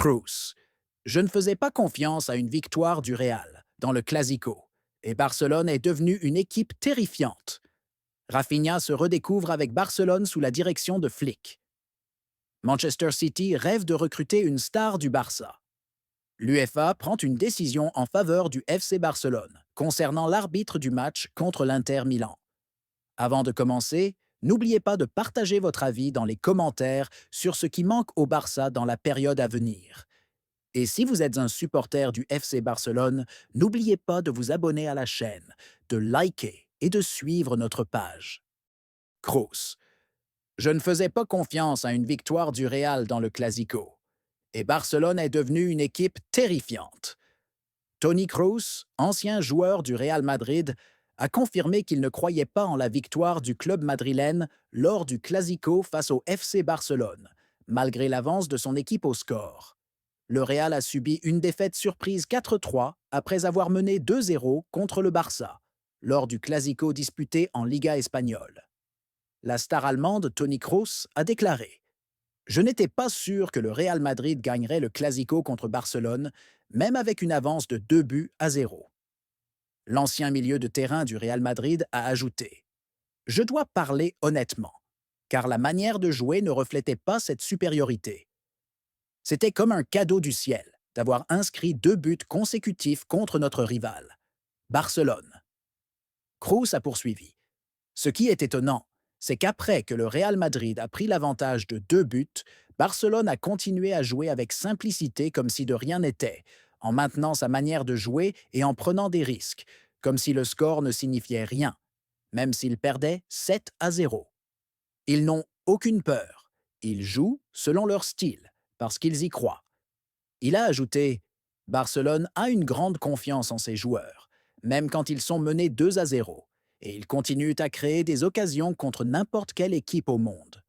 Cruz. Je ne faisais pas confiance à une victoire du Real dans le Clasico, et Barcelone est devenue une équipe terrifiante. Rafinha se redécouvre avec Barcelone sous la direction de Flick. Manchester City rêve de recruter une star du Barça. L'UEFA prend une décision en faveur du FC Barcelone concernant l'arbitre du match contre l'Inter Milan. Avant de commencer, n'oubliez pas de partager votre avis dans les commentaires sur ce qui manque au Barça dans la période à venir. Et si vous êtes un supporter du FC Barcelone, n'oubliez pas de vous abonner à la chaîne, de liker et de suivre notre page. Kroos. Je ne faisais pas confiance à une victoire du Real dans le Clasico. Et Barcelone est devenue une équipe terrifiante. Toni Kroos, ancien joueur du Real Madrid, a confirmé qu'il ne croyait pas en la victoire du club madrilène lors du Clasico face au FC Barcelone, malgré l'avance de son équipe au score. Le Real a subi une défaite surprise 4-3 après avoir mené 2-0 contre le Barça, lors du Clasico disputé en Liga espagnole. La star allemande Toni Kroos a déclaré: je n'étais pas sûr que le Real Madrid gagnerait le Clasico contre Barcelone, même avec une avance de 2-0. L'ancien milieu de terrain du Real Madrid a ajouté: je dois parler honnêtement, car la manière de jouer ne reflétait pas cette supériorité. C'était comme un cadeau du ciel d'avoir inscrit 2 buts consécutifs contre notre rival, Barcelone. Kroos a poursuivi: ce qui est étonnant, c'est qu'après que le Real Madrid a pris l'avantage de 2 buts, Barcelone a continué à jouer avec simplicité comme si de rien n'était, en maintenant sa manière de jouer et en prenant des risques, comme si le score ne signifiait rien, même s'ils perdaient 7-0. Ils n'ont aucune peur. Ils jouent selon leur style, parce qu'ils y croient. Il a ajouté: Barcelone a une grande confiance en ses joueurs, même quand ils sont menés 2-0, et ils continuent à créer des occasions contre n'importe quelle équipe au monde.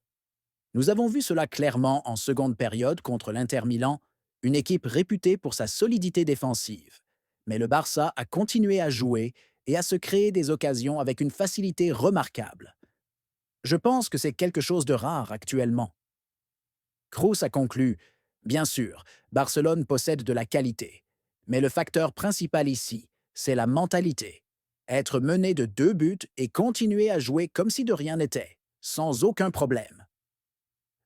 Nous avons vu cela clairement en seconde période contre l'Inter Milan, une équipe réputée pour sa solidité défensive. Mais le Barça a continué à jouer et à se créer des occasions avec une facilité remarquable. Je pense que c'est quelque chose de rare actuellement. Kroos a conclu: bien sûr, Barcelone possède de la qualité, mais le facteur principal ici, c'est la mentalité. Être mené de 2 buts et continuer à jouer comme si de rien n'était, sans aucun problème.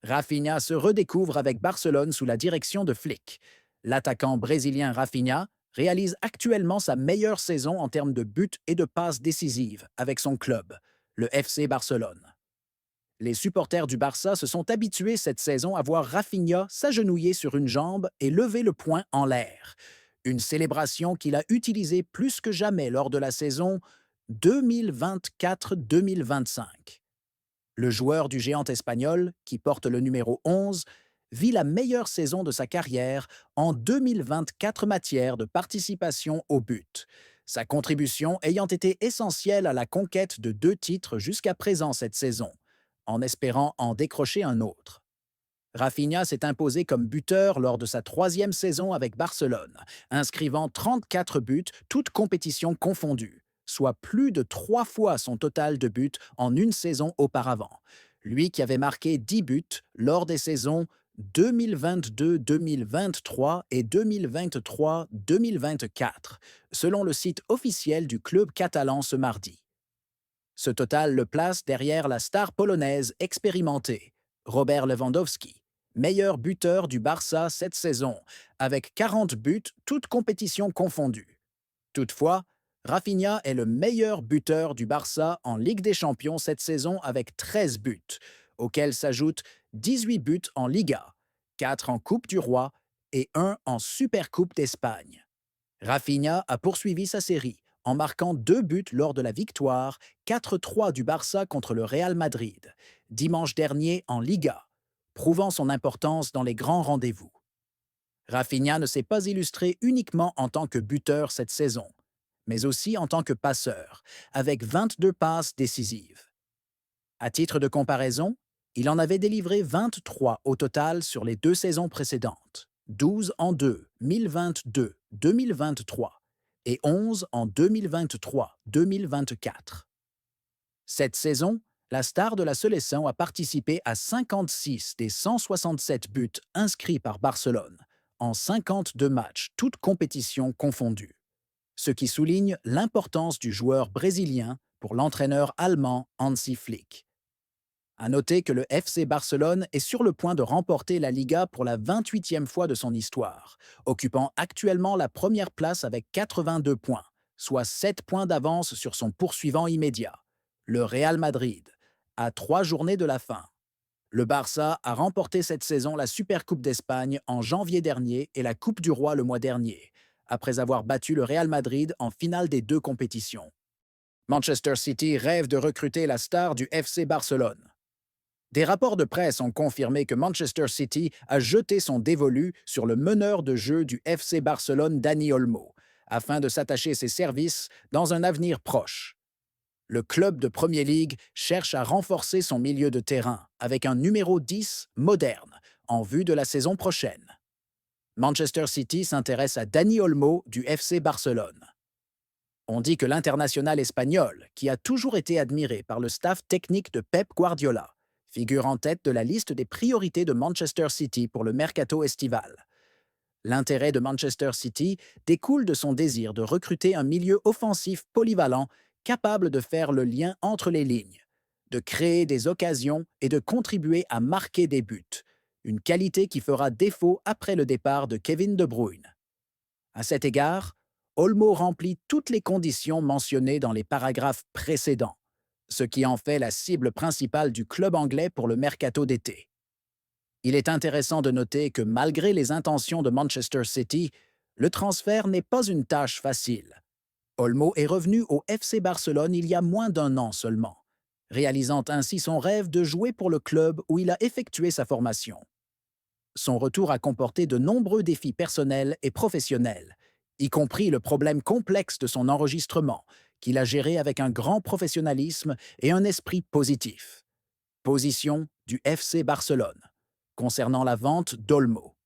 Rafinha se redécouvre avec Barcelone sous la direction de Flick. L'attaquant brésilien Rafinha réalise actuellement sa meilleure saison en termes de buts et de passes décisives avec son club, le FC Barcelone. Les supporters du Barça se sont habitués cette saison à voir Rafinha s'agenouiller sur une jambe et lever le poing en l'air. Une célébration qu'il a utilisée plus que jamais lors de la saison 2024-2025. Le joueur du géant espagnol, qui porte le numéro 11, vit la meilleure saison de sa carrière en 2024 matière de participation au but, sa contribution ayant été essentielle à la conquête de 2 titres jusqu'à présent cette saison, en espérant en décrocher un autre. Rafinha s'est imposé comme buteur lors de sa 3e saison avec Barcelone, inscrivant 34 buts, toutes compétitions confondues, soit plus de 3 fois son total de buts en une saison auparavant, lui qui avait marqué 10 buts lors des saisons 2022-2023 et 2023-2024, selon le site officiel du club catalan ce mardi. Ce total le place derrière la star polonaise expérimentée, Robert Lewandowski, meilleur buteur du Barça cette saison, avec 40 buts, toutes compétitions confondues. Toutefois, Rafinha est le meilleur buteur du Barça en Ligue des Champions cette saison avec 13 buts, auxquels s'ajoutent 18 buts en Liga, 4 en Coupe du Roi et 1 en Supercoupe d'Espagne. Rafinha a poursuivi sa série en marquant 2 buts lors de la victoire 4-3 du Barça contre le Real Madrid, dimanche dernier en Liga, prouvant son importance dans les grands rendez-vous. Rafinha ne s'est pas illustré uniquement en tant que buteur cette saison, mais aussi en tant que passeur, avec 22 passes décisives. À titre de comparaison, il en avait délivré 23 au total sur les 2 saisons précédentes, 12 en 2022-2023 et 11 en 2023-2024. Cette saison, la star de la sélection a participé à 56 des 167 buts inscrits par Barcelone, en 52 matchs, toutes compétitions confondues, ce qui souligne l'importance du joueur brésilien pour l'entraîneur allemand Hansi Flick. À noter que le FC Barcelone est sur le point de remporter la Liga pour la 28e fois de son histoire, occupant actuellement la première place avec 82 points, soit 7 points d'avance sur son poursuivant immédiat, le Real Madrid, à 3 journées de la fin. Le Barça a remporté cette saison la Supercoupe d'Espagne en janvier dernier et la Coupe du Roi le mois dernier, après avoir battu le Real Madrid en finale des deux compétitions. Manchester City rêve de recruter la star du FC Barcelone. Des rapports de presse ont confirmé que Manchester City a jeté son dévolu sur le meneur de jeu du FC Barcelone, Dani Olmo, afin de s'attacher ses services dans un avenir proche. Le club de Premier League cherche à renforcer son milieu de terrain avec un numéro 10 moderne en vue de la saison prochaine. Manchester City s'intéresse à Dani Olmo du FC Barcelone. On dit que l'international espagnol, qui a toujours été admiré par le staff technique de Pep Guardiola, figure en tête de la liste des priorités de Manchester City pour le mercato estival. L'intérêt de Manchester City découle de son désir de recruter un milieu offensif polyvalent capable de faire le lien entre les lignes, de créer des occasions et de contribuer à marquer des buts, une qualité qui fera défaut après le départ de Kevin De Bruyne. À cet égard, Olmo remplit toutes les conditions mentionnées dans les paragraphes précédents, ce qui en fait la cible principale du club anglais pour le mercato d'été. Il est intéressant de noter que malgré les intentions de Manchester City, le transfert n'est pas une tâche facile. Olmo est revenu au FC Barcelone il y a moins d'un an seulement, réalisant ainsi son rêve de jouer pour le club où il a effectué sa formation. Son retour a comporté de nombreux défis personnels et professionnels, y compris le problème complexe de son enregistrement, qu'il a géré avec un grand professionnalisme et un esprit positif. Position du FC Barcelone, concernant la vente d'Olmo.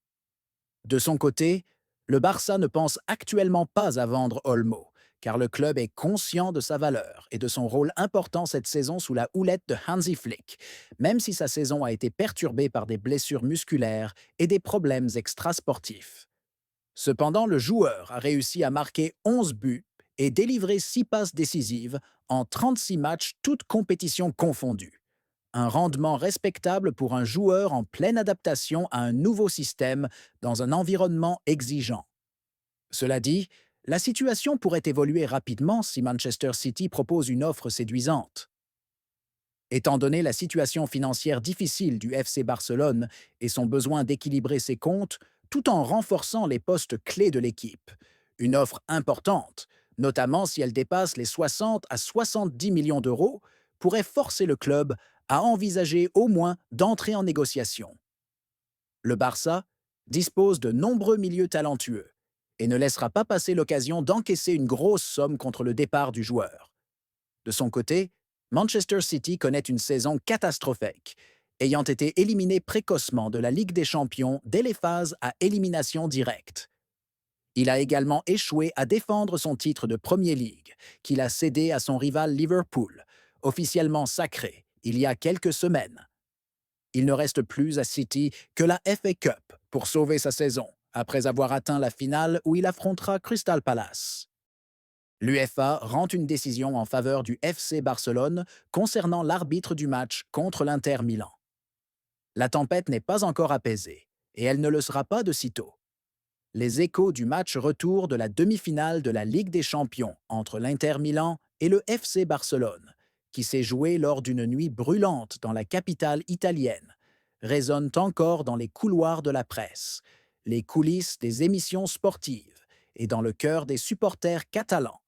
De son côté, le Barça ne pense actuellement pas à vendre Olmo, car le club est conscient de sa valeur et de son rôle important cette saison sous la houlette de Hansi Flick, même si sa saison a été perturbée par des blessures musculaires et des problèmes extrasportifs. Cependant, le joueur a réussi à marquer 11 buts et délivrer 6 passes décisives en 36 matchs, toutes compétitions confondues. Un rendement respectable pour un joueur en pleine adaptation à un nouveau système dans un environnement exigeant. Cela dit, la situation pourrait évoluer rapidement si Manchester City propose une offre séduisante. Étant donné la situation financière difficile du FC Barcelone et son besoin d'équilibrer ses comptes, tout en renforçant les postes clés de l'équipe, une offre importante, notamment si elle dépasse les 60 à 70 millions d'euros, pourrait forcer le club à envisager au moins d'entrer en négociation. Le Barça dispose de nombreux milieux talentueux et ne laissera pas passer l'occasion d'encaisser une grosse somme contre le départ du joueur. De son côté, Manchester City connaît une saison catastrophique, ayant été éliminé précocement de la Ligue des Champions dès les phases à élimination directe. Il a également échoué à défendre son titre de Premier League, qu'il a cédé à son rival Liverpool, officiellement sacré il y a quelques semaines. Il ne reste plus à City que la FA Cup pour sauver sa saison, après avoir atteint la finale où il affrontera Crystal Palace. L'UEFA rend une décision en faveur du FC Barcelone concernant l'arbitre du match contre l'Inter Milan. La tempête n'est pas encore apaisée, et elle ne le sera pas de sitôt. Les échos du match retour de la demi-finale de la Ligue des Champions entre l'Inter Milan et le FC Barcelone, qui s'est joué lors d'une nuit brûlante dans la capitale italienne, résonnent encore dans les couloirs de la presse, les coulisses des émissions sportives et dans le cœur des supporters catalans,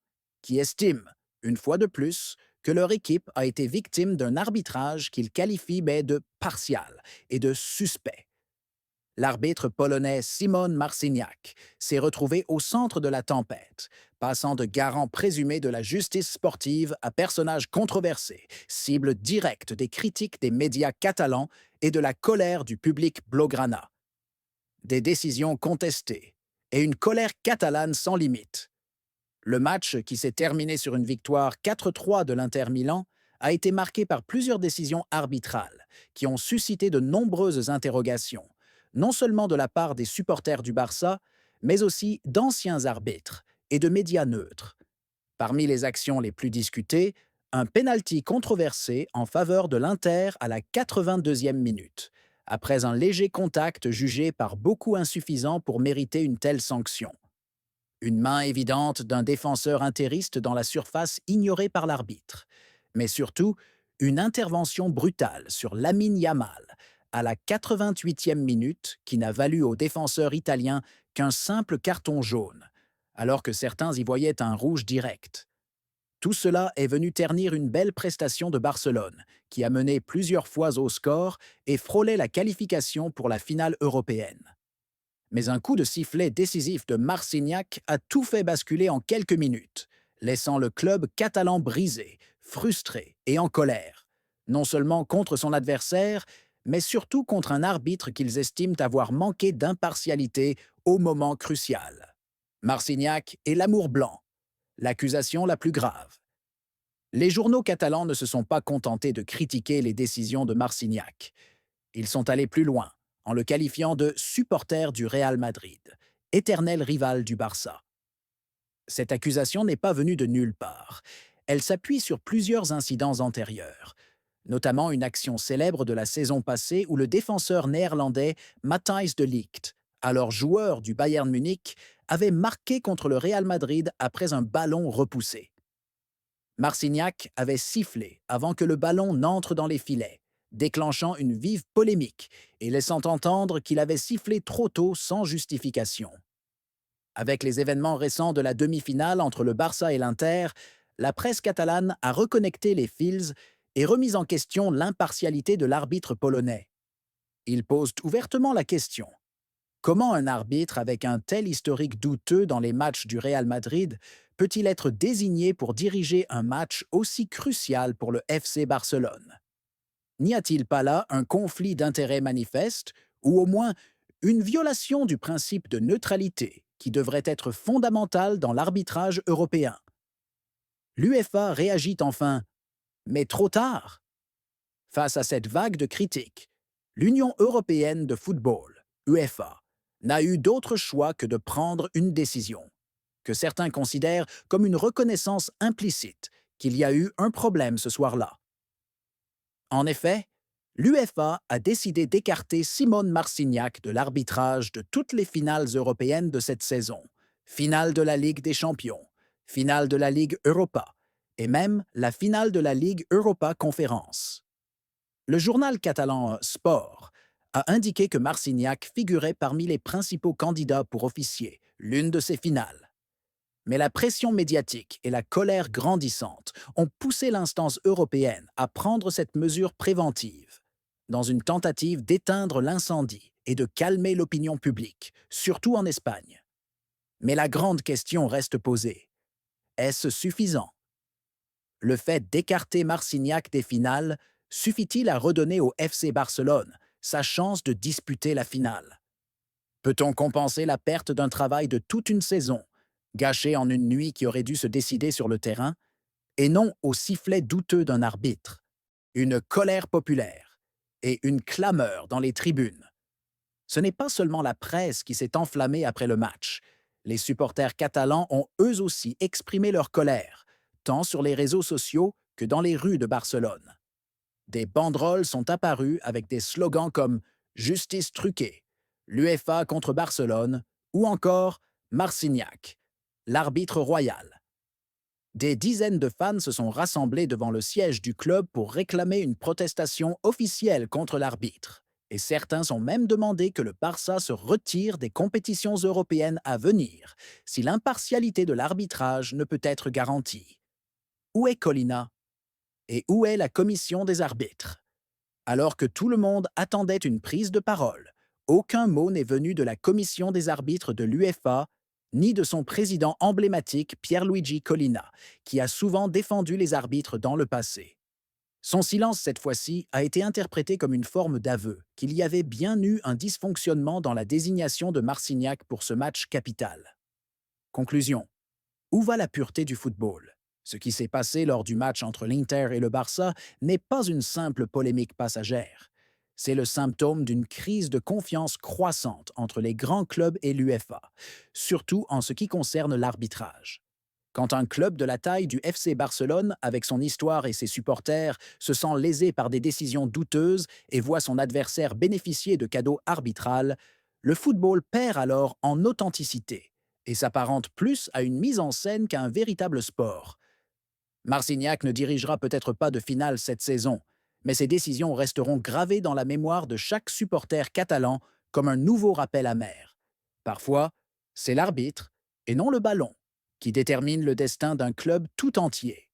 qui estiment, une fois de plus, que leur équipe a été victime d'un arbitrage qu'ils qualifient de partial et de suspect. L'arbitre polonais Szymon Marciniak s'est retrouvé au centre de la tempête, passant de garant présumé de la justice sportive à personnage controversé, cible directe des critiques des médias catalans et de la colère du public blaugrana. Des décisions contestées et une colère catalane sans limite. Le match, qui s'est terminé sur une victoire 4-3 de l'Inter Milan, a été marqué par plusieurs décisions arbitrales qui ont suscité de nombreuses interrogations, non seulement de la part des supporters du Barça, mais aussi d'anciens arbitres et de médias neutres. Parmi les actions les plus discutées, un pénalty controversé en faveur de l'Inter à la 82e minute, après un léger contact jugé par beaucoup insuffisant pour mériter une telle sanction. Une main évidente d'un défenseur intériste dans la surface ignorée par l'arbitre, mais surtout une intervention brutale sur Lamine Yamal à la 88e minute qui n'a valu au défenseur italien qu'un simple carton jaune, alors que certains y voyaient un rouge direct. Tout cela est venu ternir une belle prestation de Barcelone, qui a mené plusieurs fois au score et frôlait la qualification pour la finale européenne. Mais un coup de sifflet décisif de Marcignac a tout fait basculer en quelques minutes, laissant le club catalan brisé, frustré et en colère, non seulement contre son adversaire, mais surtout contre un arbitre qu'ils estiment avoir manqué d'impartialité au moment crucial. Marcignac est l'amour blanc, l'accusation la plus grave. Les journaux catalans ne se sont pas contentés de critiquer les décisions de Marcignac. Ils sont allés plus loin, en le qualifiant de supporter du Real Madrid, éternel rival du Barça. Cette accusation n'est pas venue de nulle part. Elle s'appuie sur plusieurs incidents antérieurs, notamment une action célèbre de la saison passée où le défenseur néerlandais Matthijs de Ligt, alors joueur du Bayern Munich, avait marqué contre le Real Madrid après un ballon repoussé. Marcignac avait sifflé avant que le ballon n'entre dans les filets, déclenchant une vive polémique et laissant entendre qu'il avait sifflé trop tôt sans justification. Avec les événements récents de la demi-finale entre le Barça et l'Inter, la presse catalane a reconnecté les fils et remis en question l'impartialité de l'arbitre polonais. Il pose ouvertement la question. Comment un arbitre avec un tel historique douteux dans les matchs du Real Madrid peut-il être désigné pour diriger un match aussi crucial pour le FC Barcelone? N'y a-t-il pas là un conflit d'intérêts manifeste, ou au moins une violation du principe de neutralité qui devrait être fondamental dans l'arbitrage européen? L'UEFA réagit enfin, mais trop tard. Face à cette vague de critiques, l'Union européenne de football, UEFA, n'a eu d'autre choix que de prendre une décision, que certains considèrent comme une reconnaissance implicite qu'il y a eu un problème ce soir-là. En effet, l'UEFA a décidé d'écarter Simone Marcignac de l'arbitrage de toutes les finales européennes de cette saison, finale de la Ligue des Champions, finale de la Ligue Europa et même la finale de la Ligue Europa Conférence. Le journal catalan Sport a indiqué que Marcignac figurait parmi les principaux candidats pour officier l'une de ces finales. Mais la pression médiatique et la colère grandissante ont poussé l'instance européenne à prendre cette mesure préventive, dans une tentative d'éteindre l'incendie et de calmer l'opinion publique, surtout en Espagne. Mais la grande question reste posée. Est-ce suffisant? Le fait d'écarter Marcignac des finales suffit-il à redonner au FC Barcelone sa chance de disputer la finale? Peut-on compenser la perte d'un travail de toute une saison, gâché en une nuit qui aurait dû se décider sur le terrain, et non au sifflet douteux d'un arbitre, une colère populaire et une clameur dans les tribunes? Ce n'est pas seulement la presse qui s'est enflammée après le match. Les supporters catalans ont eux aussi exprimé leur colère, tant sur les réseaux sociaux que dans les rues de Barcelone. Des banderoles sont apparues avec des slogans comme Justice truquée, l'UEFA contre Barcelone ou encore Marcignac, l'arbitre royal. Des dizaines de fans se sont rassemblés devant le siège du club pour réclamer une protestation officielle contre l'arbitre, et certains ont même demandé que le Barça se retire des compétitions européennes à venir si l'impartialité de l'arbitrage ne peut être garantie. Où est Colina? Et où est la commission des arbitres? Alors que tout le monde attendait une prise de parole, aucun mot n'est venu de la commission des arbitres de l'UEFA, ni de son président emblématique Pierluigi Collina, qui a souvent défendu les arbitres dans le passé. Son silence cette fois-ci a été interprété comme une forme d'aveu qu'il y avait bien eu un dysfonctionnement dans la désignation de Marcignac pour ce match capital. Conclusion. Où va la pureté du football? Ce qui s'est passé lors du match entre l'Inter et le Barça n'est pas une simple polémique passagère. C'est le symptôme d'une crise de confiance croissante entre les grands clubs et l'UEFA, surtout en ce qui concerne l'arbitrage. Quand un club de la taille du FC Barcelone, avec son histoire et ses supporters, se sent lésé par des décisions douteuses et voit son adversaire bénéficier de cadeaux arbitrales, le football perd alors en authenticité et s'apparente plus à une mise en scène qu'à un véritable sport. Marcignac ne dirigera peut-être pas de finale cette saison, mais ses décisions resteront gravées dans la mémoire de chaque supporter catalan comme un nouveau rappel amer. Parfois, c'est l'arbitre, et non le ballon, qui détermine le destin d'un club tout entier.